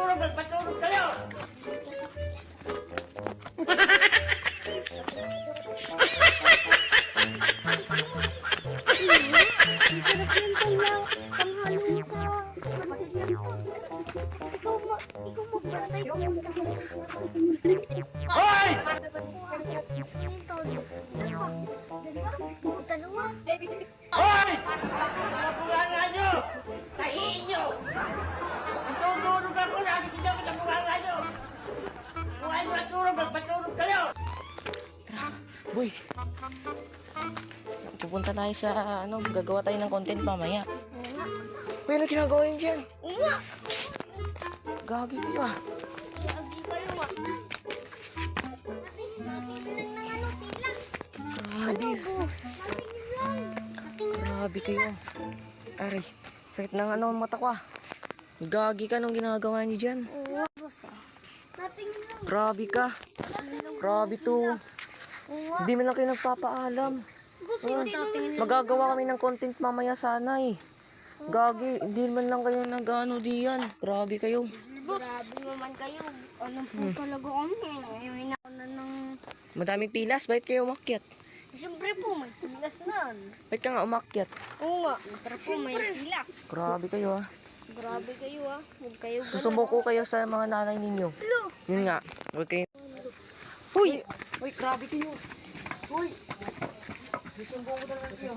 magpatulog, magpatulog kayo! Ang sarap yung tanghalo sa pansit niya. Ikaw magbantay ko. Hoy! Dalawa. Hoy! Mga bunganga nyo! Tahiin nyo! Natutulog ako, nakikita ko sa bunganga nyo! Kung ay matulog, magpatulog kayo! Boy, pupunta tayo sa gagawa tayo ng content mamaya. Kuya, ano ginagawa yun dyan? Uma! Gagi kayo ah. Lagi kayo ah. Natin lang ng tilas. Grabe. Boss? Natin lang. Grabe kayo. Aray, sakit ng mata ko ah. Gagi ka nung ginagawa niyo dyan. Oo, boss eh. Natin lang. Grabe ka. Grabe to. Oo. Hindi man lang kayo nagpapaalam. Boss, natin lang. Magagawa kami ng content mamaya sana eh. Gagi, hindi man lang kayo nag-ano diyan. Grabe kayo. Grabe naman kayo. Ano po talaga kami. Ayun ako na ng... Madaming pilas, bakit kayo umakyat? Siyempre po, may tilas na. Bakit ka nga umakyat? Oo nga. Tara po, may tilas. Grabe kayo ah. Grabe kayo ah. Huwag kayo ganun. Susumbong ko kayo sa mga nanay ninyo. Hello. Yun nga. Huwag kayo. Uy! Uy, grabe kayo. Uy! Susumbong ko talaga kayo.